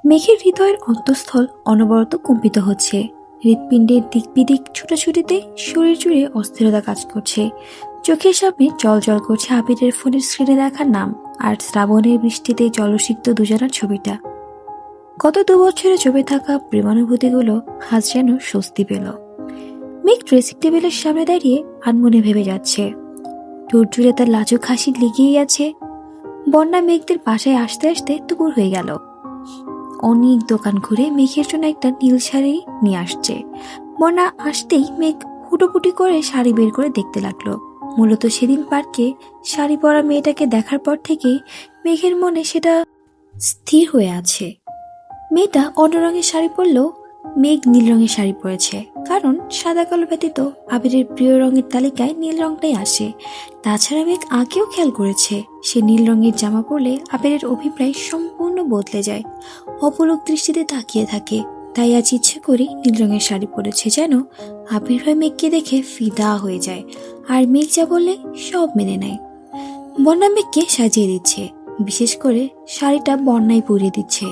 মেঘের হৃদয়ের অন্তঃস্থল অনবরত কম্পিত হচ্ছে। হৃৎপিণ্ডের দিক বিদিক ছুটাছুটিতে শরীর জুড়ে অস্থিরতা কাজ করছে। চোখের সামনে জল করছে আবিরের ফোনের স্ক্রিনে দেখার নাম আর শ্রাবণের বৃষ্টিতে জলসিক্ত দুজনার ছবিটা। গত 2 বছরে জমে থাকা প্রেমানুভূতিগুলো আজ যেন স্বস্তি পেল। মেঘ ড্রেসিং টেবিলের সামনে দাঁড়িয়ে আনমনে ভেবে যাচ্ছে। ঠোঁট জুড়ে তার লাজুক হাসি লেগেই আছে। বন্যা মেঘদের বাসায় আসতে আসতে দুপুর হয়ে গেল। অনেক দোকান ঘুরে মেঘের জন্য একটা নীল শাড়ি নিয়ে আসছে। বন্যা আসতেই মেঘ হুটোপুটি করে শাড়ি বের করে দেখতে লাগলো। মূলত সেদিন পার্কে শাড়ি পরা মেয়েটাকে দেখার পর থেকে মেঘের মনে সেটা স্থির হয়ে আছে। মেয়েটা অন্য রঙের শাড়ি পরলেও মেঘ নীল রঙের শাড়ি পরেছে, কারণ সাদা কালো ব্যতীত আবিরের প্রিয় রঙের তালিকায় নীল রংটাই আসে। তাছাড়া মেঘ আগেও খেয়াল করেছে সে নীল রঙের জামা পরলে আবিরের অভিপ্রায় সম্পূর্ণ বদলে যায়, অপলক দৃষ্টিতে তাকিয়ে থাকে। তাই আজ ইচ্ছে করে নীল রঙের শাড়ি পরেছে, যেন আবির ভাই মেঘকে দেখে ফিদা হয়ে যায় আর মেঘ যা বললে সব মেনে নেয়। বন্যা মেঘকে সাজিয়ে দিচ্ছে, বিশেষ করে শাড়িটা বন্যায় পরিয়ে দিচ্ছে।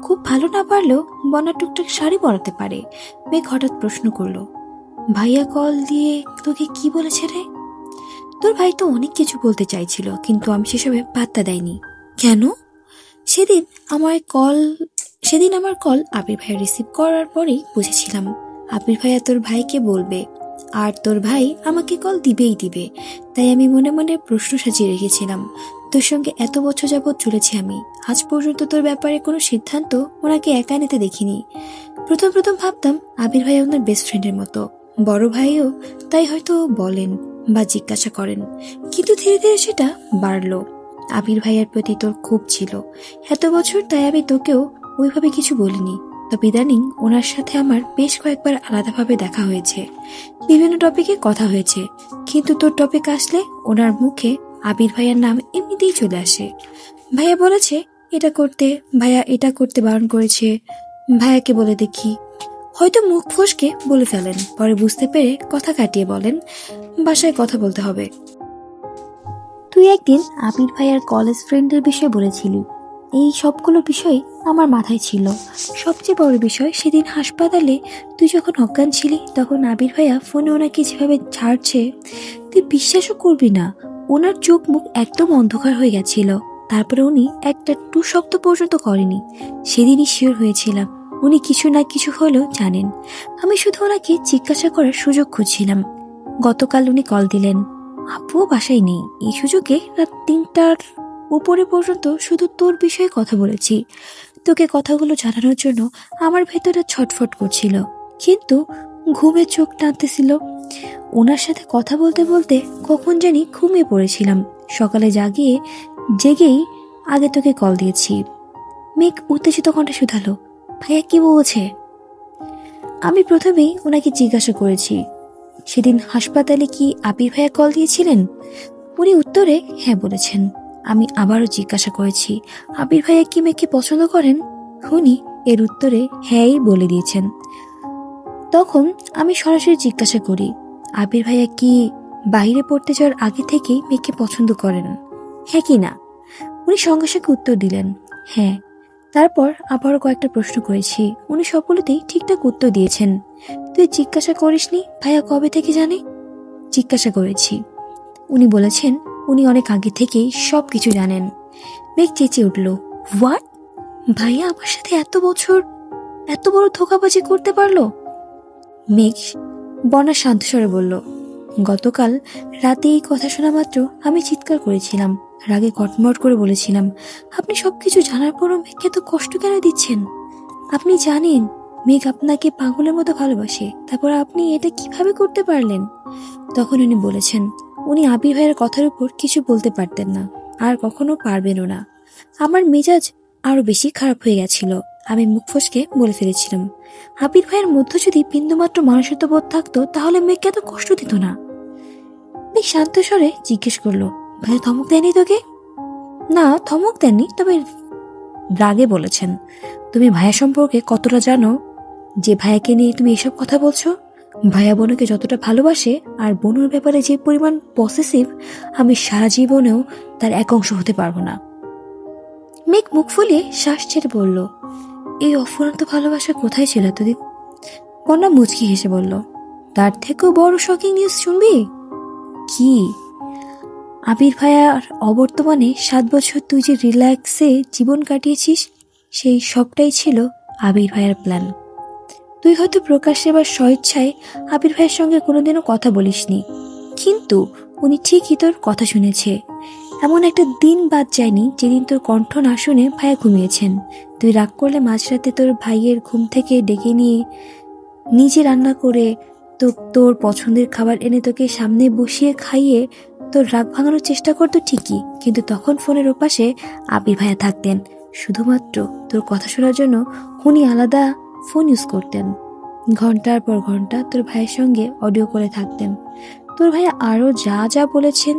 খুব ভালো না পারলেও বন্যা টুকটাক শাড়ি পরাতে পারে। মেঘ হঠাৎ প্রশ্ন করলো, ভাইয়া কল দিয়ে তোকে কি বলেছে রে? তোর ভাই তো অনেক কিছু বলতে চাইছিল, কিন্তু আমি সেসবে পাত্তা দেয়নি। কেন? সেদিন আমার কল আবির ভাই রিসিভ করার পরেই বুঝেছিলাম আবির ভাইয়া তোর ভাইকে বলবে, আর তোর ভাই আমাকে কল দিবেই দিবে। তাই আমি মনে মনে প্রশ্ন সাজিয়ে রেখেছিলাম। তোর সঙ্গে এত বছর যাবৎ চলেছি আমি, আজ পর্যন্ত তোর ব্যাপারে কোনো সিদ্ধান্ত ওনাকে একা নিতে দেখিনি। প্রথম প্রথম ভাবতাম আবির ভাই ওনার বেস্ট ফ্রেন্ডের মতো, বড় ভাইও তাই হয়তো বলেন বা জিজ্ঞাসা করেন, কিন্তু ধীরে ধীরে সেটা বাড়লো। আবির ভাইয়ের প্রতি তোর খুব ছিল এত বছর, তাই আমি তোকেও ওইভাবে কিছু বলিনি। তবে ইদানিং ওনার সাথে আমার বেশ কয়েকবার আলাদাভাবে দেখা হয়েছে, বিভিন্ন টপিকে কথা হয়েছে, কিন্তু তোর টপিক আসলে ওনার মুখে আবির ভাইয়ার নাম এমনিতেই চলে আসে। ভাইয়া বলেছে এটা করতে, ভাইয়া এটা করতে বারণ করেছে, ভাইয়াকে বলে দেখি। হয়তো মুখ ফসকে বলে ফেলেন, পরে বুঝতে পেরে কথা কাটিয়ে বলেন বাসায় কথা বলতে হবে। তুই একদিন আবির ভাইয়ার কলেজ ফ্রেন্ডের বিষয়ে বলেছিলি। এই সবগুলো বিষয় আমার মাথায় ছিল। সবচেয়ে বড় বিষয়, সেদিন হাসপাতালে তুই যখন অজ্ঞান ছিলি, তখন আবির ভাইয়া ফোনে ওনাকে যেভাবে ছাড়ছে তুই বিশ্বাসও করবি না। ওনার চোখ মুখ একদম অন্ধকার হয়ে গেছিল, তারপরে উনি একটা টু শব্দ পর্যন্ত করেনি। সেদিনই শিওর হয়েছিলাম উনি কিছু না কিছু হলেও জানেন। আমি শুধু ওনাকে জিজ্ঞাসা করার সুযোগ খুঁজছিলাম। গতকাল উনি কল দিলেন, আপুও বাসায় নেই। এই সুযোগে রাত 3টার উপরে পর্যন্ত শুধু তোর বিষয়ে কথা বলেছি। তোকে কথাগুলো জানানোর জন্য আমার ভেতরে ছটফট করছিল, কিন্তু ঘুমে চোখ টানতেছিল। ওনার সাথে কথা বলতে বলতে কখন জানি ঘুমিয়ে পড়েছিলাম। সকালে জেগেই আগে তোকে কল দিয়েছি। মেঘ উত্তেজিত কণ্ঠে শুধালো, ভাইয়া কি বলছে? আমি প্রথমেই ওনাকে জিজ্ঞাসা করেছি, সেদিন হাসপাতালে কি আবির ভাইয়া কল দিয়েছিলেন? উনি উত্তরে হ্যাঁ বলেছেন। আমি আবারও জিজ্ঞাসা করেছি, আবির ভাইয়া কি মেয়েকে পছন্দ করেন? উনি এর উত্তরে হ্যাঁই বলে দিয়েছেন। তখন আমি সরাসরি জিজ্ঞাসা করি, আবির ভাইয়া কি বাইরে পড়তে যাওয়ার আগে থেকেই মেয়েকে পছন্দ করেন, হ্যাঁ কি না? উনি সঙ্গে সঙ্গে উত্তর দিলেন হ্যাঁ। তারপর আবারও কয়েকটা প্রশ্ন করেছি, উনি সকলেতেই ঠিকঠাক উত্তর দিয়েছেন। তুই জিজ্ঞাসা করিসনি ভাইয়া কবে থেকে জানে? জিজ্ঞাসা করেছি। উনি বলেছেন উনি অনেক আগে থেকেই সব কিছু জানেন। মেঘ চেঁচিয়ে উঠল, হোয়াট? ভাইয়া আমার সাথে এত বড় ধোঁকাবাজি করতে পারলো? মেঘ বন্যা শান্ত স্বরে বলল, গতকাল রাতে এই কথা শোনা মাত্র আমি চিৎকার করেছিলাম, রাগে কটমট করে বলেছিলাম, আপনি সবকিছু জানার পরও মেঘকে এত কষ্ট কেন দিচ্ছেন? আপনি জানেন মেঘ আপনাকে পাগলের মতো ভালোবাসে, তারপর আপনি এটা কিভাবে করতে পারলেন? তখন উনি বলেছেন উনি আবির ভাইয়ের কথার উপর কিছু বলতে পারতেন না, আর কখনো পারবেনও না। আমার মেজাজ আরো বেশি খারাপ হয়ে গেছিল। আমি মুখ ফসকে বলে ফেলেছিলাম, আবির ভাইয়ের মধ্যে যদি বিন্দুমাত্র মানুষত্ববোধ থাকতো তাহলে মেঘকে এত কষ্ট দিত না। মেঘ শান্ত স্বরে জিজ্ঞেস করলো, ভাইয়া ধমক দেয়নি তোকে? না, ধমক দেননি, তবে রাগে বলেছেন, তুমি ভাইয়া সম্পর্কে কতটা জানো যে ভাইয়াকে নিয়ে তুমি এসব কথা বলছো? ভাইয়া বোনকে যতটা ভালোবাসে আর বোনের ব্যাপারে যে পরিমাণ পসেসিভ, আমি সারা জীবনেও তার এক অংশ হতে পারবো না। মেঘ মুখ ফুলিয়ে শ্বাস ছেড়ে বলল, এই অফুরন্ত ভালোবাসা কোথায় ছিল এতদিন? বন্যা মুচকি হেসে বলল, তার থেকেও বড় শকিং নিউজ শুনবি? কি? আবির ভাইয়ার অবর্তমানে 7 বছর তুই যে রিল্যাক্সে জীবন কাটিয়েছিস, সেই সবটাই ছিল আবির ভাইয়ার প্ল্যান। তুই হয়তো প্রকাশ্যে বা স্বেচ্ছায় আবির ভাইয়ের সঙ্গে কোনোদিনও কথা বলিসনি, কিন্তু উনি ঠিকই তোর কথা শুনেছে। এমন একটা দিন বাদ যায়নি যেদিন তোর কণ্ঠ না শুনে ভাইয়া ঘুমিয়েছেন। তুই রাগ করলে মাঝরাতে তোর ভাইয়ের ঘুম থেকে ডেকে নিয়ে নিজে রান্না করে তোর পছন্দের খাবার এনে তোকে সামনে বসিয়ে খাইয়ে তোর রাগ ভাঙানোর চেষ্টা করতো ঠিকই, কিন্তু তখন ফোনের ওপাশে আবির ভাইয়া থাকতেন। শুধুমাত্র তোর কথা শোনার জন্য উনি আলাদা ফোন ইউজ করতেন। ঘন্টার পর ঘন্টা তোর ভাইয়ের সঙ্গে অডিও করে থাকতেন। তোর ভাইয়া আরও যা যা বলেছেন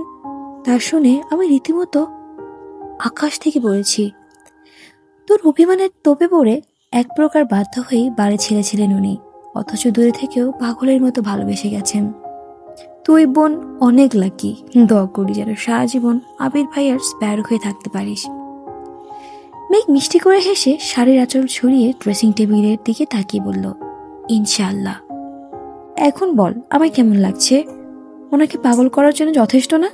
তা শুনে আমি রীতিমতো আকাশ থেকে পড়েছি। তোর অভিমানের তোপে পড়ে এক প্রকার বাধ্য হয়েই বাড়ি ছেড়েছিলেন উনি, অথচ দূরে থেকেও পাগলের মতো ভালোবেসে গেছেন। তুই বোন অনেক লাকি, দোয়া করি যেন সারা জীবন আবির ভাইয়ার স্প্যার হয়ে থাকতে পারিস। মেঘ মিষ্টি করে হেসে শাড়ির আঁচল ছড়িয়ে ড্রেসিং টেবিলের দিকে তাকিয়ে বলল, ইনশাআল্লাহ। এখন বল, আমায় কেমন লাগছে? ওনাকে পাগল করার জন্য যথেষ্ট না?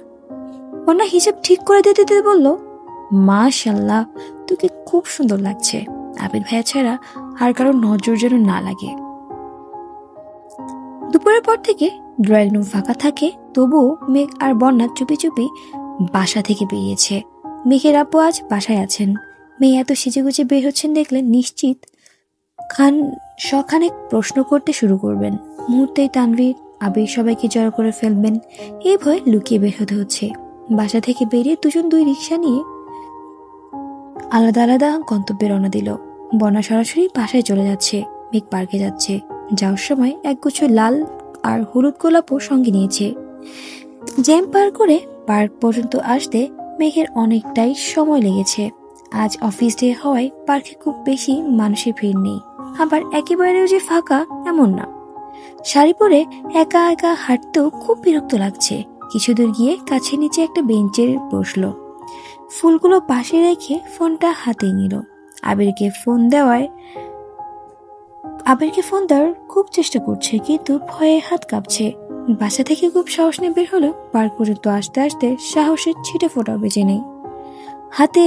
বন্যা হিসাব ঠিক করে দিতে দিতে বলল, মাশাআল্লাহ, তোকে খুব সুন্দর লাগছে। আবির ভাইয়া ছাড়া আর কারো নজর যেন না লাগে। দুপুরের পর থেকে ড্রয়িং রুম ফাঁকা থাকে, তবুও মেঘ আর বন্যা চুপি চুপি বাসা থেকে বেরিয়েছে। মেঘের আপু আজ বাসায় আছেন। মেয়ে এত সেজেগুজে বের হচ্ছেন দেখলে নিশ্চিত সখানেক প্রশ্ন করতে শুরু করবেন। মুহূর্তেই তানভীর আবির সবাইকে জড়ো করে ফেলবেন, এই ভয়ে লুকিয়ে বের হতে হচ্ছে। বাসা থেকে বেরিয়ে দুজন দুই রিক্সা নিয়ে আলাদা আলাদা গন্তব্যে রওনা দিল। বন্যা সরাসরি বাসায় চলে যাচ্ছে, মেঘ পার্কে যাচ্ছে। যাওয়ার সময় একগুচ্ছ লাল আর হলুদ গোলাপও সঙ্গে নিয়েছে। জ্যাম পার করে পার্ক পর্যন্ত আসতে মেঘের অনেকটাই সময় লেগেছে। আজ অফিস ডে হওয়ায় পার্কে খুব বেশি মানুষের ভিড় নেই, আবার একেবারেও যে ফাঁকা এমন না। শাড়ি পরে একা একা হাঁটতেও খুব বিরক্ত লাগছে। কিছু দূর গিয়ে কাছে নিচে একটা বেঞ্চে বসলো, ফুলগুলো পাশে রেখে ফোনটা হাতে নিল। আবিরকে ফোন দেওয়ার খুব চেষ্টা করছে, কিন্তু ভয়ে হাত কাঁপছে। বাসা থেকে খুব সাহস নিয়ে বের হলো। পার্ক পর্যন্ত আসতে আসতে সাহসের ছিটে ফোটাও বেজে নেই। হাতে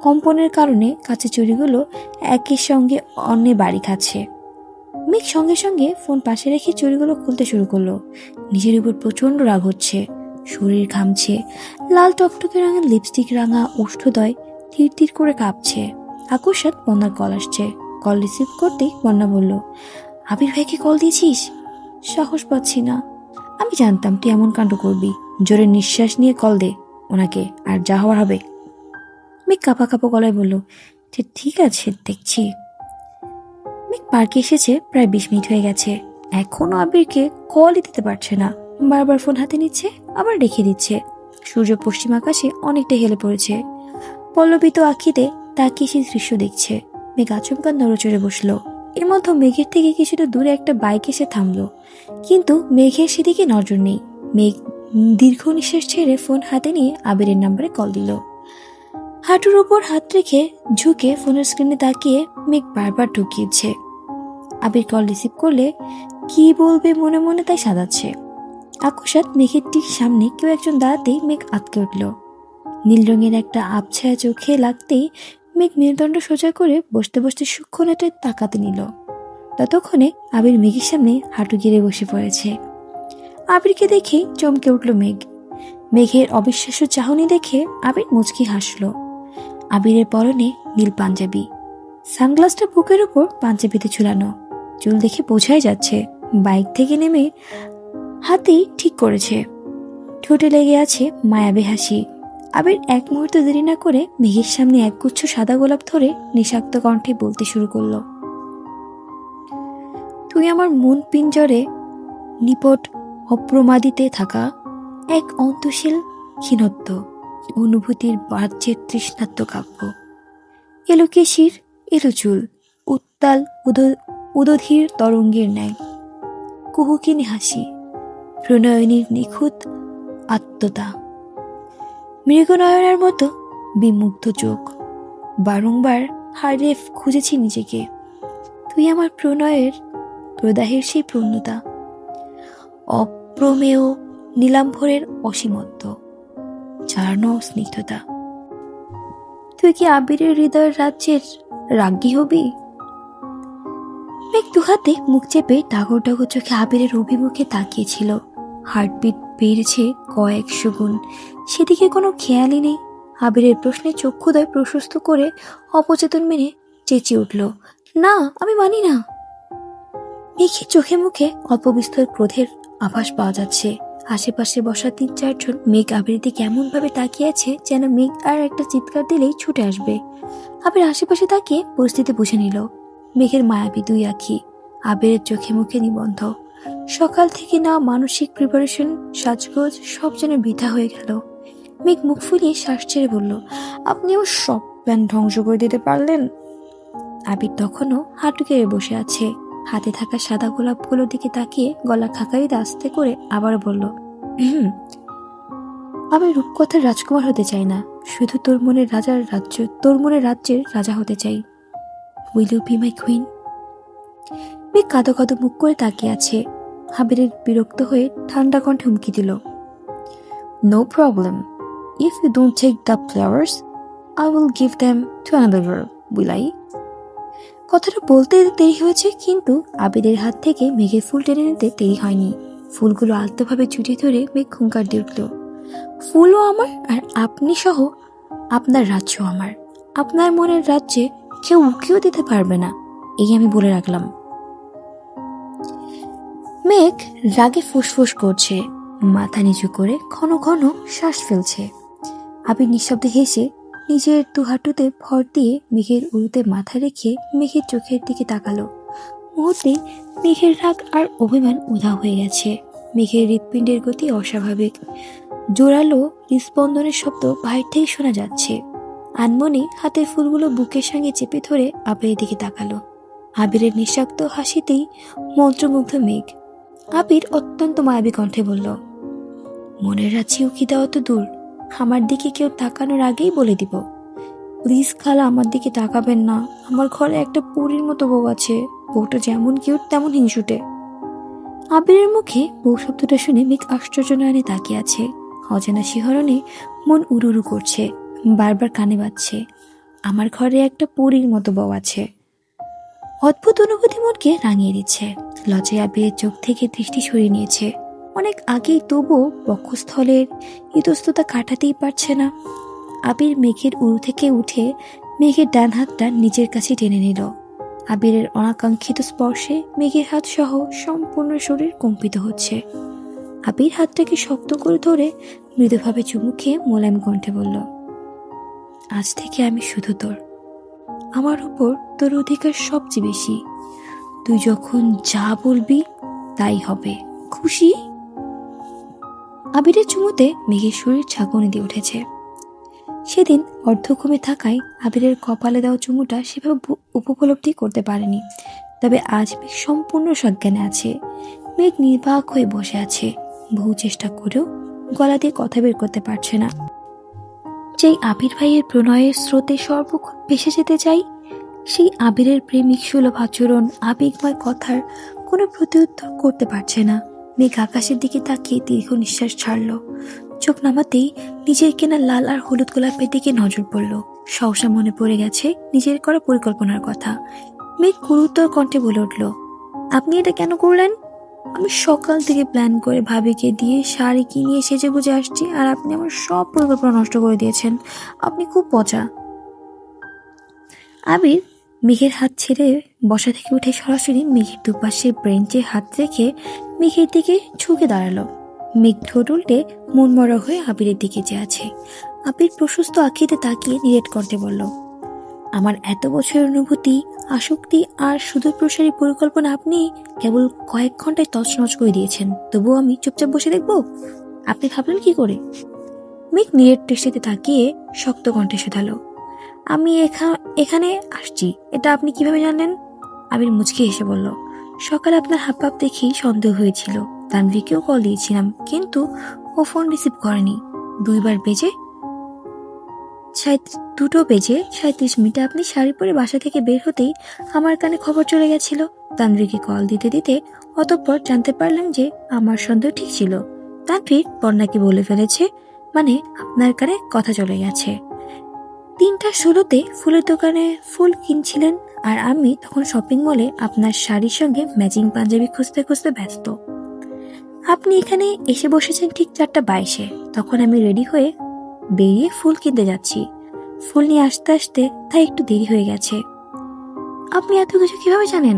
কম্পনের কারণে কাঁচের চুড়িগুলো একই সঙ্গে অন্যে বাড়ি খাচ্ছে। মেঘ সঙ্গে সঙ্গে ফোন পাশে রেখে চুড়িগুলো খুলতে শুরু করলো। নিজের উপর প্রচন্ড রাগ হচ্ছে, শরীর ঘামছে, লাল টকটকে রঙের লিপস্টিক রাঙা ওষ্ঠদয় তীর তীর করে কাঁপছে। আকস্মাৎ বন্যার কল আসছে। কল রিসিভ করতেই বন্যা বলল, আবির ভাইকে কল দিয়েছিস? সাহস পাচ্ছি না। আমি জানতাম তুই এমন কাণ্ড করবি। জোরে নিঃশ্বাস নিয়ে কল দে ওনাকে, আর যা হওয়ার হবে। মেঘ কাঁপা কাঁপা গলায় বলল, ঠিক আছে, দেখছি। মেঘ পার্কে এসেছে প্রায় 20 মিনিট হয়ে গেছে, এখনো আবিরকে কলই দিতে পারছে না। বারবার ফোন হাতে নিচ্ছে, আবার রেখে দিচ্ছে। সূর্য পশ্চিম আকাশে অনেকটা হেলে পড়েছে। পল্লবিত আখিতে তাকিয়ে সেই দৃশ্য দেখছে। মেঘ আচমকা নড়েচড়ে বসলো। এর মধ্যে মেঘের থেকে কিছুটা দূরে একটা বাইক এসে থামলো, কিন্তু মেঘের সেদিকে নজর নেই। মেঘ দীর্ঘ নিঃশ্বাস ছেড়ে ফোন হাতে নিয়ে আবিরের নাম্বারে কল দিল। হাঁটুর ওপর হাত রেখে ঝুঁকে ফোনের স্ক্রিনে তাকিয়ে মেঘ বারবার ঢুকিয়েছে। আবির কল রিসিভ করলে কি বলবে মনে মনে তাই সাজাচ্ছে। আকস্মাৎ মেঘের ঠিক সামনে কেউ একজন দাঁড়াতেই মেঘ আটকে উঠল। নীল রঙের একটা আবছায়া চোখে লাগতেই মেঘ মেরুদণ্ড সোজা করে বসতে বসতে সূক্ষ্ম নেটে তাকাতে নিল। ততক্ষণে আবির মেঘের সামনে হাঁটু গেড়ে বসে পড়েছে। আবিরকে দেখে চমকে উঠল মেঘ। মেঘের অবিশ্বাস্য চাহনি দেখে আবির মুচকি হাসল। আবিরের পরনে নীল পাঞ্জাবি, সানগ্লাসটা বুকের উপর পাঞ্জাবিতে ঝুলানো। চুল দেখে বোঝাই যাচ্ছে বাইক থেকে নেমে হাতেই ঠিক করেছে। ঠোঁটে লেগে আছে মায়াবী হাসি। আবির এক মুহূর্ত দেরি না করে মেঘের সামনে একগুচ্ছ সাদা গোলাপ ধরে নিঃশব্দ কণ্ঠে বলতে শুরু করলো, তুই আমার মন পিঞ্জরে নিপট অপ্রমাদিতে থাকা এক অন্তশীল ক্ষীণত্ব অনুভূতির বাহ্যের তৃষ্ণাত্ম কাব্য। এলো কেশির, এলো চুল, উত্তাল উদধীর তরঙ্গের ন্যায় কুহুকিনী হাসি, প্রণয়নীর নিখুঁত আত্মতা, মৃগনয়নের মতো বিমুগ্ধ চোখ। বারংবার হারিয়ে খুঁজেছি নিজেকে, তুই আমার প্রদাহের সেই পূর্ণতা, অপ্রমেয় নীলাম্বরের অসীমত্ব, চারণ স্নিগ্ধতা। তুই কি আবিরের হৃদয়ের রাজ্যের রাজ্ঞী হবি? মেঘ দুহাতে মুখ চেপে ডাগর ডাগর চোখে আবিরের অভিমুখে তাকিয়েছিল। হার্টবিট বেড়েছে কয়েকশো গুণ। সেদিকে কোনো খেয়ালই নেই। আবিরের প্রশ্নে চক্ষুদয় প্রশস্ত করে অপচেতন মেনে চেঁচিয়ে উঠল, না, আমি মানি না। মেঘের চোখে মুখে অল্প বিস্তর ক্রোধের আভাস পাওয়া যাচ্ছে। আশেপাশে বসা ৩-৪ জন মেঘ আবিরের দিকে এমন ভাবে তাকিয়ে আছে যেন মেঘ আর একটা চিৎকার দিলেই ছুটে আসবে। আবির আশেপাশে তাকিয়ে পরিস্থিতি বুঝে নিল। মেঘের মায়াবী দুই আঁখি আবিরের চোখে মুখে নিবন্ধ। সকাল থেকে না মানসিক প্রিপারেশন, সাজগোজ সব যেন বৃথা হয়ে গেল। মেঘ মুখ ফুলিয়ে শ্বাস ছেড়ে বলল, আপনি আমার সব প্ল্যান ধ্বংস করে দিতে পারলেন। আবির তখনও হাঁটু গেড়ে বসে আছে। হাতে থাকা সাদা গোলাপগুলোর দিকে তাকিয়ে গলা খাকারিতে আস্তে করে আবার বলল, আমি রূপকথার রাজকুমার হতে চাই না, শুধু তোর মনের রাজ্যের রাজা হতে চাই। Will you be my queen? Megh কাঁদো কাঁদো মুখ করে তাকিয়ে আছে। আবিরের বিরক্ত হয়ে ঠান্ডা কণ্ঠে হুমকি দিল, no problem, if you don't take the flowers I will give them to another girl, will I? কথাটা বলতে দেরি হয়েছে, কিন্তু আবিরের হাত থেকে মেঘের ফুল টেনে নিতে দেরি হয়নি। ফুলগুলো আলতোভাবে জুটিয়ে ধরে মেঘ হুঙ্কার দিয়ে উঠল, ফুলও আমার আর আপনি সহ আপনার রাজ্য আমার। আপনার মনের রাজ্যে কেউ উকিও দিতে পারবে না, এই আমি বলে রাখলাম। মেঘ রাগে ফুসফুস করছে, মাথা নিচু করে ঘন ঘন শ্বাস ফেলছে। আবির নিঃশব্দে হেসে নিজের দুহাঁটুতে ভর দিয়ে মেঘের উরুতে মাথা রেখে মেঘের চোখের দিকে তাকালো। মুহূর্তে মেঘের রাগ আর অভিমান উধাও হয়ে গেছে। মেঘের হৃৎপিণ্ডের গতি অস্বাভাবিক। জোরালো হৃৎস্পন্দনের শব্দ বাইরে থেকে শোনা যাচ্ছে। আনমনে হাতের ফুলগুলো বুকের সঙ্গে চেপে ধরে আবিরের দিকে তাকালো। আবিরের নিঃশব্দ হাসিতেই মন্ত্রমুগ্ধ মেঘ। আবির অত্যন্ত মায়াবী কণ্ঠে বলল, মনের রাজ্যে উকি দেওয়া তো দূর, আমার দিকে কেউ তাকানোর আগেই বলে দিব। প্লিজ খালা, আমার দিকে তাকাবেন না। আমার ঘরে একটা পরীর মতো বউ আছে, বউটা যেমন কিউট তেমন হিংসুটে। আবিরের মুখে বউ শব্দটা শুনে মেঘ আশ্চর্য নয়নে তাকিয়ে আছে। অজানা শিহরণে মন উড়ুরু করছে, বারবার কানে বাজছে, আমার ঘরে একটা পরীর মতো বউ আছে। অদ্ভুত অনুভূতি মনকে রাঙিয়ে দিচ্ছে। লজ্জায় আবিরের চোখ থেকে দৃষ্টি সরিয়ে নিয়েছে অনেক আগেই, তবুও বক্ষস্থলের ইতস্ততা কাটাতেই পারছে না। আবির মেঘের উরু থেকে উঠে মেঘের ডান হাতটা নিজের কাছে টেনে নিল। আবিরের অনাকাঙ্ক্ষিত স্পর্শে মেঘের হাত সহ সম্পূর্ণ শরীর কম্পিত হচ্ছে। আবির হাতটাকে শক্ত করে ধরে মৃদুভাবে চুমু খেয়ে মোলায়েম কণ্ঠে বলল, আজ থেকে আমি শুধু তোর। আমার উপর তোর অধিকার সবচেয়ে বেশি। তুই যখন যা বলবি তাই হবে, খুশি? আবিরের চুমুতে মেঘের শরীর ঝাঁকুনি দিয়ে উঠেছে। সেদিন অর্ধঘুমে থাকায় আবিরের কপালে দেওয়া চুমুটা সেভাবে উপলব্ধি করতে পারেনি। তবে আজ মেঘ সম্পূর্ণ সজ্ঞানে আছে। মেঘ নির্বাক হয়ে বসে আছে, বহু চেষ্টা করেও গলা দিয়ে কথা বের করতে পারছে না। যেই আবির ভাইয়ের প্রণয়ের স্রোতে সর্বক্ষণ ভেসে যেতে চাই, সেই আবিরের প্রেমিক সুলভ আচরণ, আবেগময় কথার কোনো প্রত্যুত্তর করতে পারছে না। মেঘ আকাশের দিকে তাকিয়ে দীর্ঘ নিঃশ্বাস ছাড়ল। চোখ নামাতেই নিজের কেনা লাল আর হলুদ গোলাপের দিকে নজর পড়ল। সহসা মনে পড়ে গেছে নিজের করা পরিকল্পনার কথা। মেঘ গুরুতর কণ্ঠে বলে উঠল, আপনি এটা কেন করলেন? আমি সকাল থেকে প্ল্যান করে ভাবিকে দিয়ে শাড়ি কিনিয়ে সেজে গুজে আসছি, আর আপনি আমার সব পরিকল্পনা নষ্ট করে দিয়েছেন। আপনি খুব পচা। আবির মেঘের হাত ছেড়ে বসা থেকে উঠে সরাসরি মেঘের দুপাশে ব্রেঞ্চে হাত রেখে মেঘের দিকে ঝুঁকে দাঁড়ালো। মেঘ ঠোঁট উল্টে মনমরা হয়ে আবিরের দিকে চেয়ে আছে। আবির প্রশস্ত আঁখিতে তাকিয়ে নিরেট কণ্ঠে বলল, আমার এত বছরের অনুভূতি, আসক্তি আর সুদূরপ্রসারী পরিকল্পনা আপনি কেবল কয়েক ঘন্টায় তছনছ করে দিয়েছেন। তবুও আমি চুপচাপ বসে দেখব? আপনি ভাবলেন কি করে? মেঘ নিরেট দৃষ্টিতে তাকিয়ে শক্ত কণ্ঠে শুধালো, আমি এখানে আসছি এটা আপনি কিভাবে জানলেন? আবির মুচকি হেসে বলল, সকালে আপনার হাবভাব দেখেই সন্দেহ হয়েছিল। তানভীকেও কল দিয়েছিলাম, কিন্তু ও ফোন রিসিভ করেনি। 2 বার বেজে 2:37 আপনি শাড়ি পরে বাসা থেকে বের হতেই আমার কানে খবর চলে গেছিল। তানভীরকে কল দিতে দিতে অতঃপর জানতে পারলাম যে আমার সন্দেহ ঠিক ছিল। তানভীর বন্যাকে বলে ফেলেছে, মানে আপনার কানে কথা চলে গেছে। 3:16 ফুলের দোকানে ফুল কিনছিলেন আর আমি তখন শপিং মলে আপনার শাড়ির সঙ্গে ম্যাচিং পাঞ্জাবি খুঁজতে খুঁজতে ব্যস্ত। আপনি এখানে এসে বসেছেন ঠিক 4:22। তখন আমি রেডি হয়ে বেরিয়ে ফুল কিনতে যাচ্ছি। ফুল নিয়ে আসতে আসতে তাই একটু দেরি হয়ে গেছে। আপনি এত কিছু কিভাবে জানেন?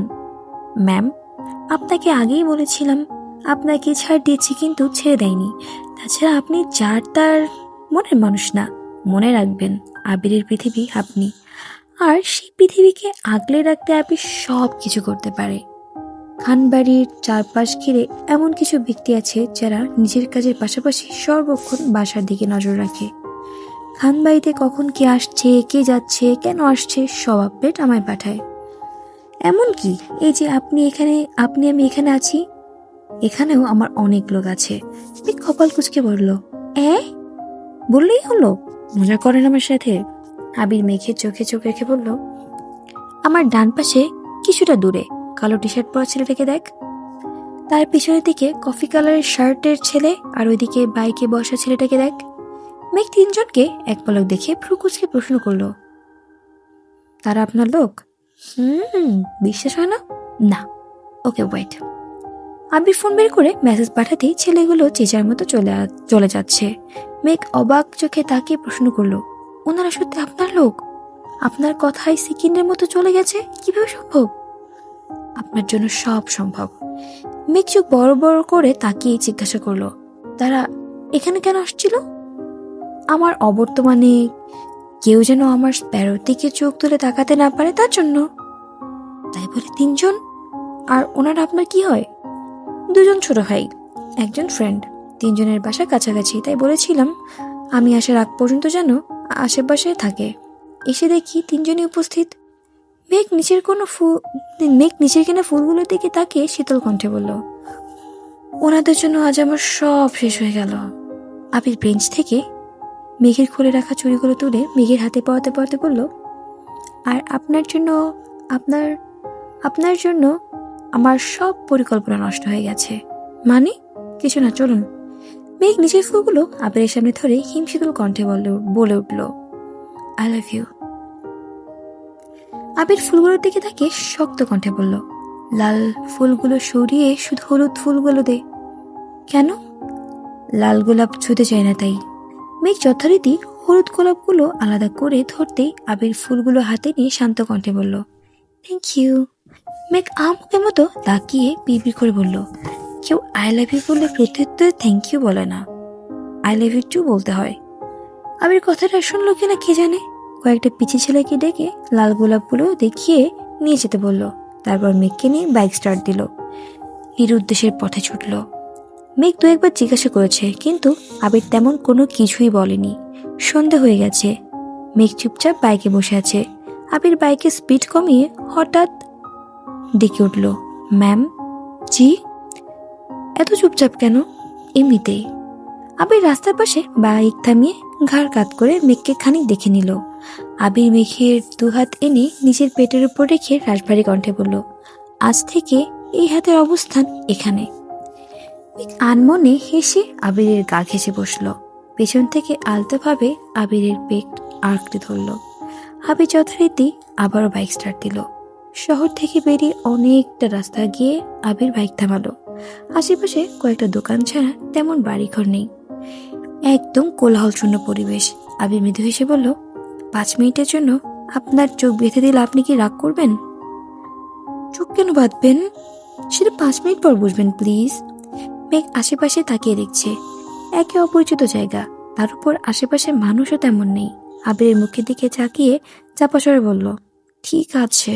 ম্যাম, আপনাকে আগেই বলেছিলাম আপনাকে ছাড় দিয়েছি কিন্তু ছেড়ে দেয়নি। তাছাড়া আপনি যার তার মনের মানুষ না। মনে রাখবেন, আবিরের পৃথিবী আপনি, আর সেই পৃথিবীকে আগলে রাখতে আবির সব কিছু করতে পারে। খানবাড়ির চারপাশ ঘিরে এমন কিছু ব্যক্তি আছে যারা নিজের কাজের পাশাপাশি সর্বক্ষণ বাসার দিকে নজর রাখে। খানবাড়িতে কখন কে আসছে, কে যাচ্ছে, কেন আসছে সব আপডেট আমায় পাঠায়। এমনকি এই যে আমি এখানে আছি, এখানেও আমার অনেক লোক আছে। কপাল কুঁচকে বলল, বললেই হলো, মজা করেন আমার সাথে? আবির মেঘের চোখে চোখ রেখে বলল, আমার ডান পাশে কিছুটা দূরে কালো টি শার্ট পরা ছেলেটাকে দেখ। তার পিছনের দিকে কফি কালারের শার্টের ছেলে, আর ওইদিকে বাইকে বসা ছেলেটাকে দেখ। মেঘ তিনজনকে এক পলক দেখে ভ্রু কুঁচকে প্রশ্ন করলো, তারা আপনার লোক? বিশ্বাস হয় না? না। Okay wait. আবির ফোন বের করে মেসেজ পাঠাতেই ছেলেগুলো চেঁচার মতো চলে যাচ্ছে। মেঘ অবাক চোখে তাকিয়ে প্রশ্ন করলো, ওনারা সত্যি আপনার লোক? আপনার কথায় সেকেন্ডের মতো চলে গেছে, কিভাবে সম্ভব? আপনার জন্য সব সম্ভব। মেঘ চোখ বড় বড় করে তাকিয়ে জিজ্ঞাসা করলো, তারা এখানে কেন আসছিল? আমার অবর্তমানে কেউ যেন আমার স্প্যারোর দিকে চোখ তুলে তাকাতে না পারে তার জন্য। তাই বলে তিনজন? আর ওনারা আপনার কি হয়? দুজন ছোট ভাই, একজন ফ্রেন্ড। তিনজনের বাসা কাছাকাছি, তাই বলেছিলাম আমি আসার আগ পর্যন্ত যেন আশেপাশে থাকে। এসে দেখি তিনজনই উপস্থিত। মেঘ নিচের কেনা ফুলগুলোর দিকে তাকিয়ে শীতল কণ্ঠে বলল, ওনাদের জন্য আজ আমার সব শেষ হয়ে গেল। আবির বেঞ্চ থেকে মেঘের খুলে রাখা চুড়িগুলো তুলে মেঘের হাতে পড়াতে পড়াতে বলল, আর আপনার জন্য আমার সব পরিকল্পনা নষ্ট হয়ে গেছে। মানে? কিছু না, চলুন। মেঘ নিজের ফুলগুলো আবিরের সামনে ধরে হিমশীতল কণ্ঠে বলে উঠল, আই লাভ ইউ। আবির ফুলগুলোর দিকে তাকিয়ে শক্ত কণ্ঠে বলল, লাল ফুলগুলো সরিয়ে শুধু হলুদ ফুলগুলো দে। কেন? লাল গোলাপ ছুঁতে চায় না তাই। মেঘ যথারীতি হলুদ গোলাপগুলো আলাদা করে ধরতেই আবির ফুলগুলো হাতে নিয়ে শান্ত কণ্ঠে বলল, থ্যাংক ইউ। মেঘ আমুকের মতো তাকিয়ে বিড়বিড় করে বলল, কেউ আই লাভ ইউ বললে প্রত্যুত্তরে থ্যাংক ইউ বলে না, আই লাভ ইউ টু বলতে হয়। আবির কথাটা শুনলো কিনা কে জানে, কয়েকটা পিচি ছেলেকে ডেকে লাল গোলাপগুলো দেখিয়ে নিয়ে যেতে বলল। তারপর মেঘকে নিয়ে বাইক স্টার্ট দিল, নির উদ্দেশ্যের পথে ছুটল। মেঘ দু একবার জিজ্ঞাসা করেছে, কিন্তু আবির তেমন কোনো কিছুই বলেনি। সন্ধে হয়ে গেছে। মেঘ চুপচাপ বাইকে বসে আছে। আবির বাইকে স্পিড কমিয়ে হঠাৎ ডেকে উঠল, ম্যাম। জি? এত চুপচাপ কেন? এমনিতেই। আবির রাস্তার পাশে বাইক থামিয়ে ঘাড় কাত করে মেঘকে খানিক দেখে নিল। আবির মেঘের দুহাত এনে নিজের পেটের উপর রেখে রাশভারী কণ্ঠে বলল, আজ থেকে এই হাতের অবস্থান এখানে। আনমনে হেসে আবিরের গা ঘেঁষে বসল। পেছন থেকে আলতোভাবে আবিরের পেট আঁকড়ে ধরল। আবির যথারীতি আবারও বাইক স্টার্ট দিল। শহর থেকে বেরিয়ে অনেকটা রাস্তা গিয়ে আবির বাইক থামালো। আশেপাশে কয়েকটা দোকান ছাড়া তেমন বাড়িঘর নেই, একদম কোলাহলশূন্য পরিবেশ। আবির মৃদু হেসে বলল, 5 মিনিটের জন্য আপনার চোখ বেঁধে দিলে আপনি কি রাগ করবেন? চোখ কেন বাঁধবেন? সেটা 5 মিনিট পর বুঝবেন প্লিজ। মেঘ আশেপাশে তাকিয়ে দেখছে। একে অপরিচিত জায়গা, তার উপর আশেপাশে মানুষও তেমন নেই। আবিরের মুখের দিকে তাকিয়ে চাপা স্বরে বলল, ঠিক আছে।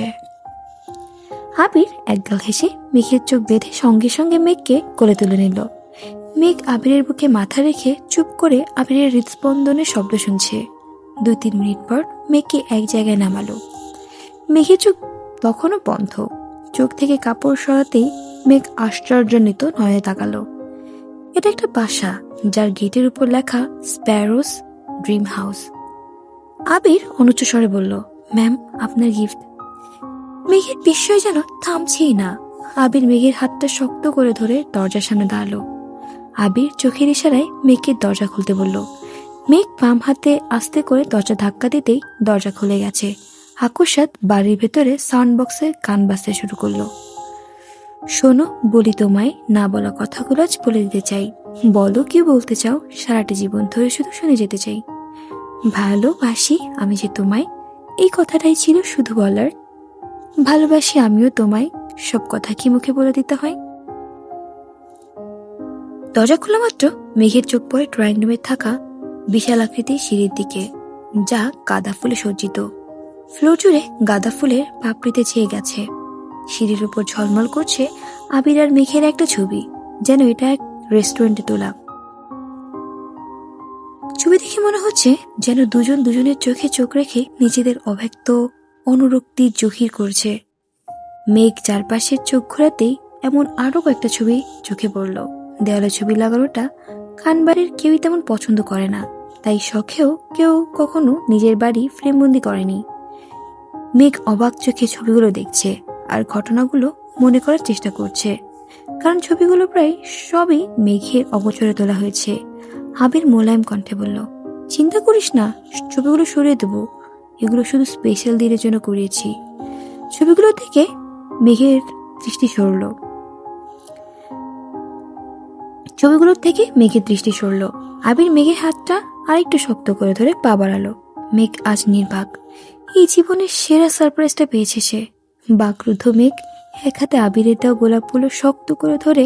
আবির একগাল হেসে মেঘের চোখ বেঁধে সঙ্গে সঙ্গে মেঘকে কোলে তুলে নিল। মেঘ আবিরের বুকে মাথা রেখে চুপ করে আবিরের হৃদস্পন্দনের শব্দ শুনছে। 2-3 মিনিট পর মেঘকে এক জায়গায় নামালো। মেঘের চোখ তখনও বন্ধ। চোখ থেকে কাপড় সরাতেই মেঘ আশ্চর্যান্বিত নয়নে তাকালো। এটা একটা বাসা, যার গেটের উপর লেখা স্প্যারোস ড্রিম হাউস। আবির অনুচ্চ স্বরে বলল, ম্যাম, আপনার গিফট। মেঘের বিস্ময় যেন থামছেই না। আবির মেঘের হাতটা শক্ত করে ধরে দরজার সামনে দাঁড়ালো। আবির চোখের ইশারায় মেঘকে দরজা খুলতে বলল। মেঘ বাম হাতে আস্তে করে দরজা ধাক্কা দিতেই দরজা খুলে গেছে। আকস্মাৎ বাড়ির ভেতরে সাউন্ড বক্সে গান বাজতে শুরু করলো। শোনো, বলি তোমায়, না বলা কথাগুলো আজ বলে দিতে চাই। বলো কি বলতে চাও, সারাটা জীবন ধরে শুধু শুনে যেতে চাই। ভালোবাসি আমি যে তোমায়, এই কথাটাই ছিল শুধু বলার। ভালোবাসি আমিও তোমায়, সব কথা কি মুখে বলে দিতে হয়? দরজা খোলা মাত্র মেঘের চোখ পড়ে ড্রয়িং রুমে থাকা বিশাল আকৃতির সিঁড়ির দিকে, যা গাঁদা ফুলে সজ্জিত। ফ্লোর জুড়ে গাঁদা ফুলের পাপড়িতে ছেয়ে গেছে। সিঁড়ির উপর ঝলমল করছে আবির আর মেঘের একটা ছবি, যেন এটা এক রেস্টুরেন্টে তোলা। ছবি দেখে মনে হচ্ছে যেন দুজন দুজনের চোখে চোখ রেখে নিজেদের অব্যক্ত অনুরক্তি জহির করছে। মেঘ চারপাশের চোখ ঘোরাতেই এমন আরো কয়েকটা ছবি চোখে পড়ল। দেওয়ালে ছবি লাগানোটা খানবাড়ির কেউই তেমন পছন্দ করে না, তাই শখেও কেউ কখনো নিজের বাড়ি ফ্রেমবন্দি করেনি। মেঘ অবাক চোখে ছবিগুলো দেখছে আর ঘটনাগুলো মনে করার চেষ্টা করছে, কারণ ছবিগুলো প্রায় সবই মেঘের অগোচরে তোলা হয়েছে। আবির মোলায়েম কণ্ঠে বলল, চিন্তা করিস না, ছবিগুলো সরিয়ে দেবো, এগুলো শুধু স্পেশাল দিনের জন্য করিয়েছি। ছবিগুলো থেকে মেঘের দৃষ্টি সরল। আবির মেঘের হাতটা আরেকটু শক্ত করে ধরে পা বাড়ালো। মেঘ আজ নির্বাক, এই জীবনের সেরা সারপ্রাইজটা পেয়েছে সে। বাকরুদ্ধ মেঘ এক হাতে আবিরের দেওয়া গোলাপগুলো শক্ত করে ধরে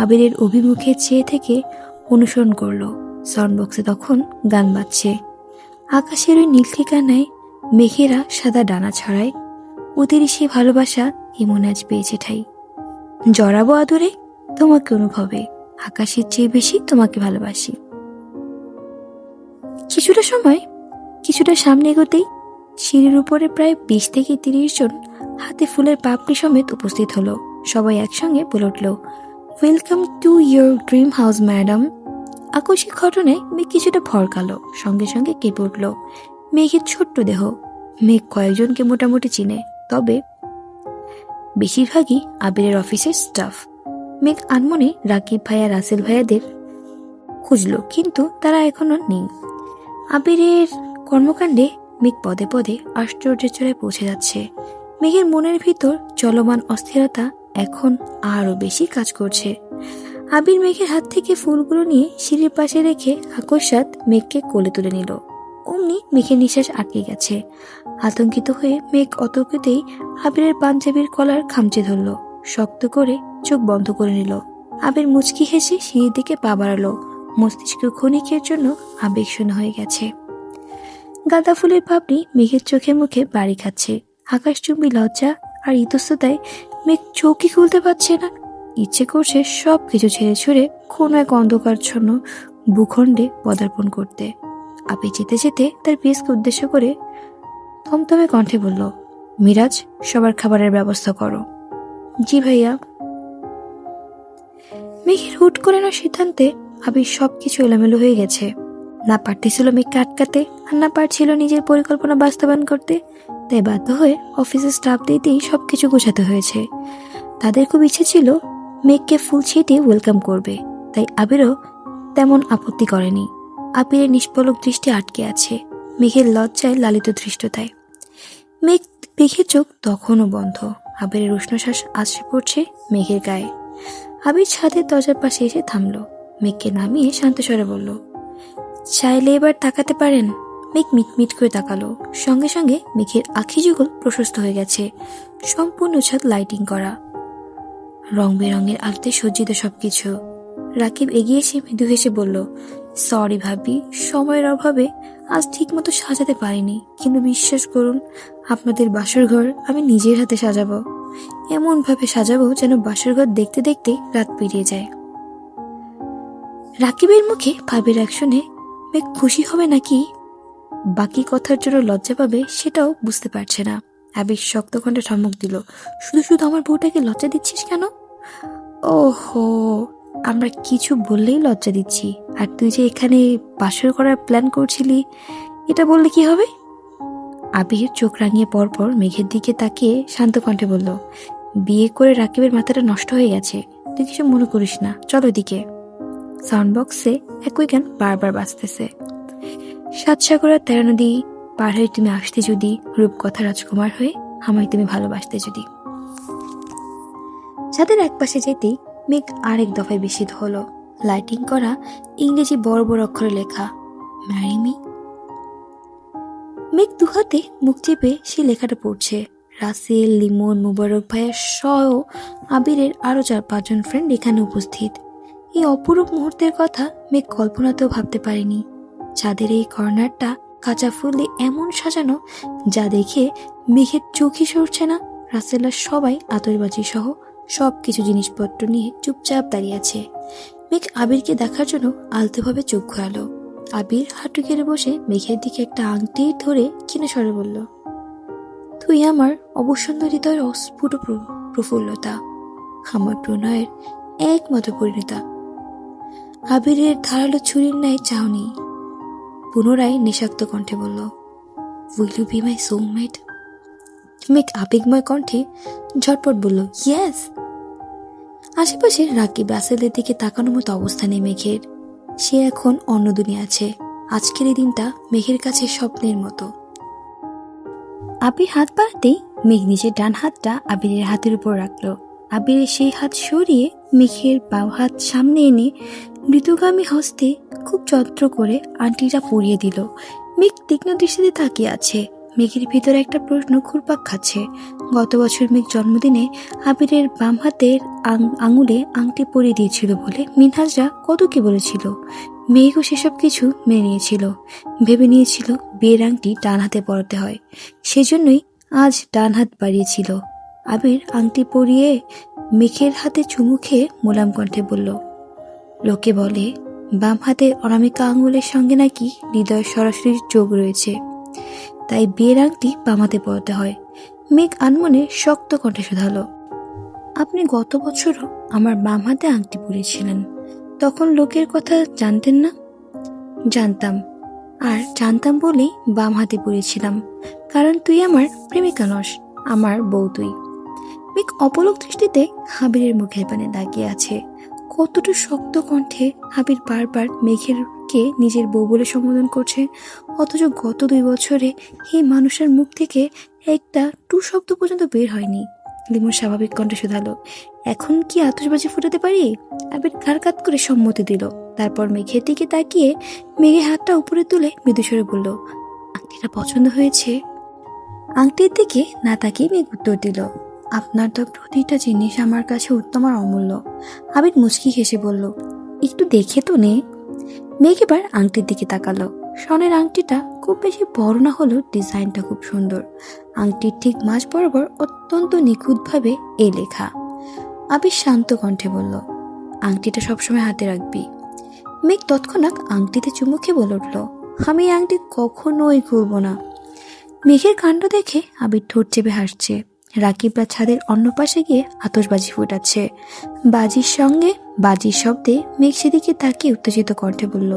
আবিরের অভিমুখে চেয়ে থেকে অনুসরণ করলো। সাউন্ড বক্সে তখন গান বাজছে। আকাশের ওই নীল ঠিকানায় মেঘেরা সাদা ডানা ছড়ায়। ওদের সে ভালোবাসা এমন আজ পেয়েছে ঠাই। জড়াবো আদরে তোমাকে অনুভবে, আকাশের চেয়ে বেশি তোমাকে ভালোবাসি। কিছুটা সামনে এগোতেই সিঁড়ির উপরে প্রায় 20 থেকে 30 জন হাতে ফুলের পাপড়ি সমেত উপস্থিত হলো। সবাই একসঙ্গে বলে উঠল, welcome to your dream house madam. আকস্মিক ঘটনায় মেঘ কিছুটা ভরকালো, সঙ্গে সঙ্গে কেঁপে উঠল। মেঘের ছোট্ট দেহ। মেঘ কয়েকজনকে মোটামুটি চিনে, তবে বেশিরভাগই আবিরের অফিসের স্টাফ। মেঘ আনমনে রাকিব ভাইয়া, রাসেল ভাইয়াদের খুঁজল, কিন্তু তারা এখনো নেই। আবিরের কর্মকাণ্ডে মেঘ পদে পদে আশ্চর্যের চূড়ায় পৌঁছে যাচ্ছে। মেঘের মনের ভিতর চলমান অস্থিরতা এখন আরো বেশি কাজ করছে। আবির মেঘের হাত থেকে ফুলগুলো নিয়ে সিঁড়ির পাশে রেখে আকস্মাৎ মেঘকে কোলে তুলে নিল। অমনি মেঘের নিঃশ্বাস আটকে গেছে। আতঙ্কিত হয়ে মেঘ অতর্কিতেই আবিরের পাঞ্জাবির কলার খামচে ধরল, শক্ত করে চোখ বন্ধ করে নিল। আবির মুচকি হেসে সিঁড়ির দিকে পা বাড়ালো। মস্তিষ্ক ক্ষণিকের জন্য আবেগশূন্য হয়ে গেছে। গাঁদা ফুলের পাপড়ি মেঘের চোখে মুখে বাড়ি খাচ্ছে। আকাশচুম্বী লজ্জা আর ইতস্ততায় মেঘ চোখই খুলতে পারছে না। ইচ্ছে করছে সবকিছু ছেড়ে ছুড়ে কোনো এক অন্ধকারচ্ছন্ন ভূখণ্ডে পদার্পণ করতে। আবির যেতে যেতে তার পিএসকে উদ্দেশ্য করে থমথমে কণ্ঠে বলল, মিরাজ, সবার খাবারের ব্যবস্থা করো। জি ভাইয়া। মেঘের হুট করে না সিদ্ধান্তে আবির সবকিছু এলোমেলো হয়ে গেছে। না পারতেছিল মেঘকে আটকাতে, আর না পারছিল নিজের পরিকল্পনা বাস্তবায়ন করতে। তাই বাধ্য হয়ে অফিসের স্টাফ দিতেই সবকিছু গোছাতে হয়েছে। তাদের খুব ইচ্ছে ছিল মেঘকে ফুল ছিটিয়ে ওয়েলকাম করবে, তাই আবিরও তেমন আপত্তি করেনি। আবিরের নিষ্পলক দৃষ্টি আটকে আছে মেঘের লজ্জায় লালিত ধৃষ্টতায়। মেঘের চোখ তখনও বন্ধ। আবিরের উষ্ণশ্বাস আসে পড়ছে মেঘের গায়ে। আবির ছাদের দরজার পাশে এসে থামলো। মেঘকে নামিয়ে শান্ত স্বরে বলল, চাইলে এবার তাকাতে পারেন। মেঘ মিটমিট করে তাকালো। সঙ্গে সঙ্গে মেঘের আখি যুগল প্রশস্ত হয়ে গেছে। সম্পূর্ণ ছাদ লাইটিং করা, রং বেরঙের আলোতে সজ্জিত সবকিছু। রাকিব এগিয়ে এসে মৃদু হেসে বলল, সরি ভাবি, সময়ের অভাবে আজ ঠিক মতো সাজাতে পারিনি, কিন্তু বিশ্বাস করুন, আপনাদের বাসর ঘর আমি নিজের হাতে সাজাবো। এমন ভাবে সাজাবো যেন বাসর ঘর দেখতে দেখতে রাত পেরিয়ে যায়। রাকিবের মুখে ভাবের অ্যাকশনে মেঘ খুশি হবে নাকি বাকি কথার জন্য লজ্জা পাবে সেটাও বুঝতে পারছে না। আবির শক্ত কণ্ঠে ধমক দিল, শুধু শুধু আমার বউটাকে লজ্জা দিচ্ছিস কেন? ওহো, আমরা কিছু বললেই লজ্জা দিচ্ছি, আর তুই যে এখানে বাসর করার প্ল্যান করছিলি, এটা বললে কি হবে? আবির চোখ রাঙিয়ে পরপর মেঘের দিকে তাকিয়ে শান্ত কণ্ঠে বলল, বিয়ে করে রাকিবের মাথাটা নষ্ট হয়ে গেছে, তুই কিছু মনে করিস না, চলো এদিকে। সাউন্ড বক্সে একই গান বারবার বাজতেছে। সাত সাগর আর 13 নদী পার হয়ে তুমি আসতে যদি, রূপকথা রাজকুমার হয়ে আমায় তুমি ভালোবাসতে যদি। ছাদের এক পাশে যেতেই মেঘ আরেক দফায় বিস্মিত হলো। লাইটিং করা ইংরেজি বড় বড় অক্ষরে লেখা, ম্যারি মি। মেঘ দুহাতে মুখ চেপে সে লেখাটা পড়ছে। রাসেল, লিমন, মুবারক ভাইয়া সহ আবিরের আরো 4-5 জন ফ্রেন্ড এখানে উপস্থিত। এই অপরূপ মুহূর্তের কথা মেঘ কল্পনাতেও ভাবতে পারেনি। চাঁদের এই কর্নারটা কাঁচা ফুল দিয়ে এমন সাজানো, যা দেখে মেঘের চোখই সরছে না। রাসেলরা সবাই আতশবাজি সহ সবকিছু জিনিসপত্র নিয়ে চুপচাপ দাঁড়িয়ে আছে। মেঘ আবিরকে দেখার জন্য আলতোভাবে চোখ ঘোরালো। আবির হাঁটু গেড়ে বসে মেঘের দিকে একটা আংটি ধরে ক্ষীণ স্বরে বলল, তুই আমার অবসুন্দর হৃদয়ের অস্ফুট প্রফুল্লতা, আমার প্রণয়ের একমাত্র পরিণতা। আবিরের ধারালো ছুরির ন্যায় চাহনি পুনরায় নিষাক্ত কণ্ঠে বলল, will you be my soulmate? Megh আবেগময় কণ্ঠে ঝটপট বলল, ইয়েস। আশেপাশে রাকিব রাসেলের দিকে তাকানোর মতো অবস্থা নেই মেঘের। সে এখন অন্য দুনিয়া আছে। আজকের এই দিনটা মেঘের কাছে স্বপ্নের মতো। আবির হাত বাড়াতেই মেঘ নিজের ডান হাতটা আবিরের হাতের উপর রাখলো। আবিরের সেই হাত সরিয়ে মেঘের বাঁ হাত সামনে এনে মৃদুগামী হস্তে খুব যত্ন করে আংটিটা পরিয়ে দিল। মেঘ তীক্ষ্ণ দৃষ্টিতে তাকিয়ে আছে। মেঘের ভিতরে একটা প্রশ্ন ঘুরপাক খাচ্ছে। গত বছর মেঘ জন্মদিনে আবিরের বাম হাতের আঙুলে আংটি পরিয়ে দিয়েছিল বলে মিনহাজরা কত কি বলেছিল। মেঘও সেসব কিছু মেনে নিয়েছিল। ভেবে নিয়েছিল বিয়ের আংটি ডান হাতে পরাতে হয়, সেজন্যই আজ ডান হাত বাড়িয়েছিল। আবির আংটি পরিয়ে মেঘের হাতে চুমু খেয়ে মোলাম কণ্ঠে বলল, লোকে বলে বাম হাতে অনামিকা আঙুলের সঙ্গে নাকি হৃদয়ের সরাসরি যোগ রয়েছে, তাই বিয়ের আংটি বাম হাতে পরাতে হয়। মেঘ আনমনে শক্ত কণ্ঠে শোধালো, আপনি গত বছরও আমার বাম হাতে আংটি পরিয়েছিলেন, তখন লোকের কথা জানতেন না? জানতাম, আর জানতাম বলেই বাম হাতে পরিয়েছিলাম, কারণ তুই আমার প্রেমিকা নস, আমার বউ তুই। মেঘ অপলক দৃষ্টিতে আবিরের মুখের পানে দাগিয়ে আছে। কতটা শক্ত কণ্ঠে আবির বারবার মেঘেরকে নিজের বউ বলে সম্বোধন করছে, অথচ গত 2 বছরে এই মানুষের মুখ থেকে একটা টু শব্দ পর্যন্ত বের হয়নি। লিমন স্বাভাবিক কণ্ঠে শোধালো, এখন কি আতশবাজি ফুটাতে পারি? আবির ঘাড় কাত করে সম্মতি দিল। তারপর মেঘের দিকে তাকিয়ে মেঘের হাতটা উপরে তুলে মৃদুস্বরে বলল, আংটিটা পছন্দ হয়েছে? আংটির দিকে না তাকিয়ে মেঘ উত্তর দিল, আপনার তো প্রতিটা জিনিস আমার কাছে উত্তম আর অমূল্য। আবির মুচকি হেসে বলল, একটু দেখে তো নে। মেঘ এবার আংটির দিকে তাকালো। স্বর্ণের আংটিটা খুব বেশি বড় না হলেও ডিজাইনটা খুব সুন্দর। আংটির ঠিক মাঝ বরাবর অত্যন্ত নিখুঁতভাবে এই লেখা। আবির শান্ত কণ্ঠে বলল, আংটিটা সবসময় হাতে রাখবি। মেঘ তৎক্ষণাৎ আংটিতে চুমু খেয়ে বলে উঠল, আমি এই আংটি কখনোই খুলব না। মেঘের কাণ্ড দেখে আবির ঠোঁট চেপে হাসছে। রাকিবরা ছাদের অন্য পাশে গিয়ে আতশবাজি ফুটাচ্ছে। বাজির শব্দে মেঘ সেদিকে তাকিয়ে উত্তেজিত কণ্ঠে বলল,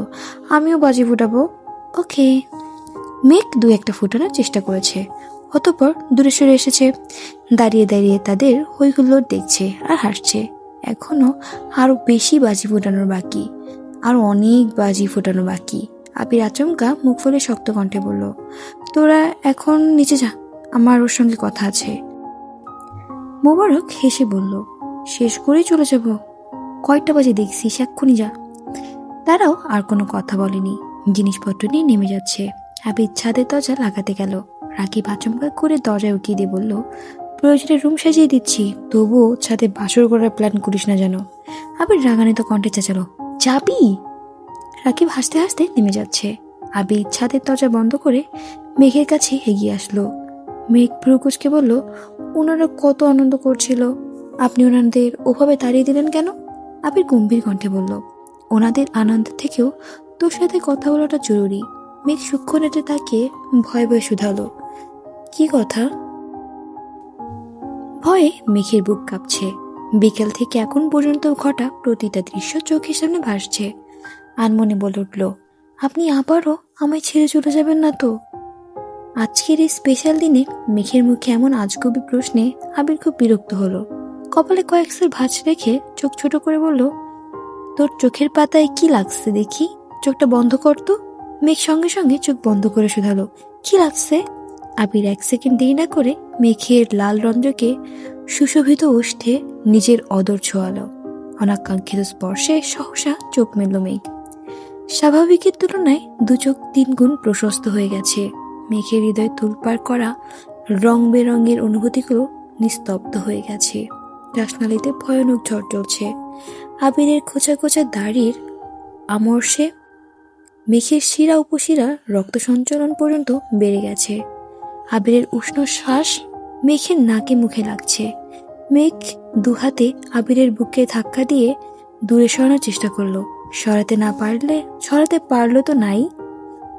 আমিও বাজি ফুটাবো। ওকে। মেঘ 2-1টা ফুটানোর চেষ্টা করেছে, অতঃপর দূরে সরে এসেছে। দাঁড়িয়ে দাঁড়িয়ে তাদের হইহুল্লোড় দেখছে আর হাসছে। এখনো আরো বেশি বাজি ফুটানোর বাকি, আরো অনেক বাজি ফুটানো বাকি। আবির আচমকা মুখ ফুলে শক্ত কণ্ঠে বলল, তোরা এখন নিচে যা, আমার ওর সঙ্গে কথা আছে। মোবারক হেসে বলল, শেষ করেই চলে যাব। কয়টা বাজে দেখছিস, এক্ষুনি যা। তারাও আর কোনো কথা বলেনি, জিনিসপত্র নিয়ে নেমে যাচ্ছে। আবির ছাদের দরজা লাগাতে গেল। রাকিব আচমকা করে দরজায় উকিয়ে দিয়ে বলল, প্রয়োজনে রুম সাজিয়ে দিচ্ছি, তবুও ছাদে বাসর করার প্ল্যান করিস না যেন। আবির রাগান্বিত কণ্ঠে চেঁচালো, যাবি? রাকিব হাসতে হাসতে নেমে যাচ্ছে। আবির ছাদের দরজা বন্ধ করে মেঘের কাছে এগিয়ে আসলো। মেঘ ভ্রু কুঁচকে বলল, ওনারা কত আনন্দ করছিল, আপনি ওনাদের ওভাবে তাড়িয়ে দিলেন কেন? আবির গম্ভীর কণ্ঠে বলল, ওনাদের আনন্দ থেকেও তোর সাথে কথা বলাটা জরুরি। মেঘ সূক্ষ্ম নেটে তাকিয়ে ভয়ে ভয়ে শুধালো, কি কথা? ভয়ে মেঘের বুক কাঁপছে। বিকেল থেকে এখন পর্যন্ত ঘটা প্রতিটা দৃশ্য চোখের সামনে ভাসছে। আনমনে বলে উঠল, আপনি আবারও আমায় ছেড়ে চলে যাবেন না তো? আজকের এই স্পেশাল দিনে মেঘের মুখে এমন আজগুবি প্রশ্নে আবির খুব বিরক্ত হলো। কপালে কয়েক সের ভাঁজ রেখে চোখ ছোট করে বলল, তোর চোখের পাতায় কি লাগছে দেখি, চোখটা বন্ধ করতো। মেঘ সঙ্গে সঙ্গে চোখ বন্ধ করে শুধালো, কি লাগছে? আবির 1 সেকেন্ড দেরি না করে মেঘের লাল রঞ্জকে সুশোভিত ওষ্ঠে নিজের অদর ছোঁয়ালো। অনাকাঙ্ক্ষিত স্পর্শে সহসা চোখ মেলল মেঘ। স্বাভাবিকের তুলনায় 2 চোখ 3 গুণ প্রশস্ত হয়ে গেছে। মেঘের হৃদয় তুলপার করা রং বেরঙের অনুভূতিগুলো নিস্তব্ধ হয়ে গেছে। শ্বাসনালীতে ভয়ানক ঝড় চলছে। আবিরের খোঁচা খোঁচা দাড়ির আমর্ষে মেঘের শিরা উপশিরা রক্ত সঞ্চালন পর্যন্ত বেড়ে গেছে। আবিরের উষ্ণ শ্বাস মেঘের নাকে মুখে লাগছে। মেঘ দুহাতে আবিরের বুকে ধাক্কা দিয়ে দূরে সরানোর চেষ্টা করলো। সরাতে পারলো তো নাই,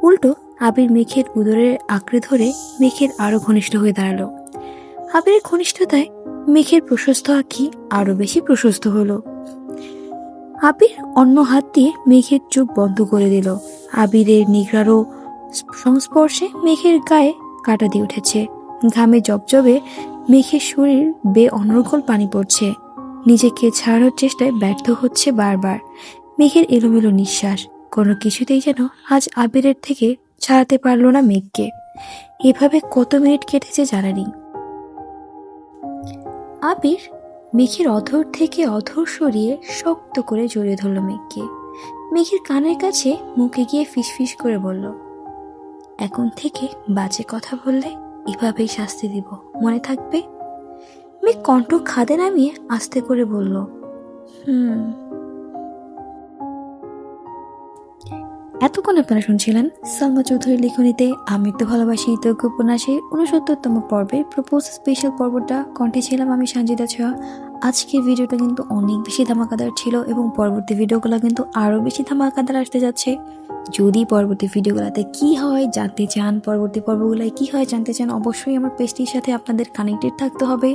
উল্টো আবির মেঘের উদরের আঁকড়ে ধরে মেঘের আরো ঘনিষ্ঠ হয়ে দাঁড়ালো। আবিরের ঘনিষ্ঠতায় মেঘের প্রশস্ত আঁখি আরো বেশি প্রশস্ত হলো। আবির অন্য হাত দিয়ে মেঘের চোখ বন্ধ করে দিল। আবিরের নিগ্রারো সংস্পর্শে মেঘের গায়ে কাঁটা দিয়ে উঠেছে। ঘামে জবজবে মেঘের শরীর অনর্গল পানি পড়ছে। নিজেকে ছাড়ানোর চেষ্টায় ব্যর্থ হচ্ছে বারবার। মেঘের এলোমেলো নিঃশ্বাস কোনো কিছুতেই যেন আজ আবিরের থেকে ছাড়াতে পারল না মেঘকে। এভাবে কত মিনিট কেটেছে জানা নেই। আবির মেঘের অধর থেকে অধর সরিয়ে শক্ত করে জড়িয়ে ধরল মেঘকে। মেঘের কানের কাছে মুখে গিয়ে ফিসফিস করে বলল, এখন থেকে বাজে কথা বললে এভাবেই শাস্তি দিব, মনে থাকবে? মেঘ কণ্ঠ খাদে নামিয়ে আস্তে করে বলল, এতক্ষণ আপনারা শুনছিলেন সালমা চৌধুরীর লিখনীতে আমি তো ভালোবাসি তর্ক উপন্যাসের 69তম পর্বে প্রপোজ স্পেশাল পর্বটা কণ্ঠে ছিলাম আমি সঞ্জিতা ছোঁয়া। আজকের ভিডিওটা কিন্তু অনেক বেশি ধামাকাদার ছিল এবং পরবর্তী ভিডিওগুলো কিন্তু আরও বেশি ধামাকাদার আসতে যাচ্ছে। যদি পরবর্তী ভিডিওগুলোতে কি হয় জানতে চান, পরবর্তী পর্বগুলোয় কি হয় জানতে চান, অবশ্যই আমার পেজটির সাথে আপনাদের কানেক্টেড থাকতে হবে।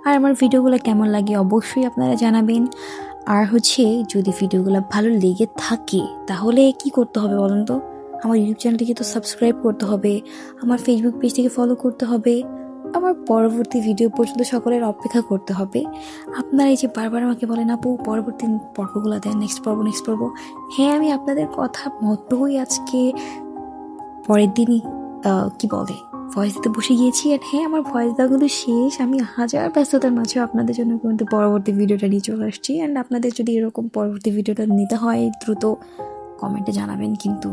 আর আমার ভিডিওগুলো কেমন লাগে অবশ্যই আপনারা জানাবেন। আর যদি ভিডিওগুলো ভালো লেগে থাকে তাহলে কি করতে হবে বলুন তো? আমার ইউটিউব চ্যানেলটিকে তো সাবস্ক্রাইব করতে হবে, আমার ফেসবুক পেজটিকে ফলো করতে হবে, আমার পরবর্তী ভিডিও পর্যন্ত সকলের অপেক্ষা করতে হবে। আপনারা এই যে বারবার আমাকে বলেন আপু পরবর্তী পর্বগুলো দেন, নেক্সট পর্ব। হ্যাঁ, আমি আপনাদের কথা মতোই আজকে পরের দিনই ভয়েস দিতে বসে গিয়েছি। আর হ্যাঁ, আমার ভয়েস দেওয়া কিন্তু শেষ। আমি হাজার ব্যস্ততার মাঝে আপনাদের জন্য কিন্তু পরবর্তী ভিডিওটা নিয়ে চলে আসছি। অ্যান্ড আপনাদের যদি এরকম পরবর্তী ভিডিওটা নিতে হয় দ্রুত কমেন্টে জানাবেন, কিন্তু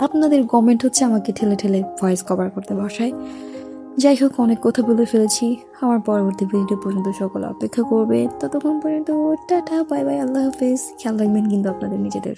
আপনাদের কমেন্ট আমাকে ঠেলে ঠেলে ভয়েস কভার করতে বসায়। যাই হোক, অনেক কথা বলে ফেলেছি। আমার পরবর্তী ভিডিও পর্যন্ত সকলে অপেক্ষা করবে। ততক্ষণ পর্যন্ত টাটা, বাই বাই, আল্লাহ হাফেজ। খেয়াল রাখবেন কিন্তু আপনাদের নিজেদের।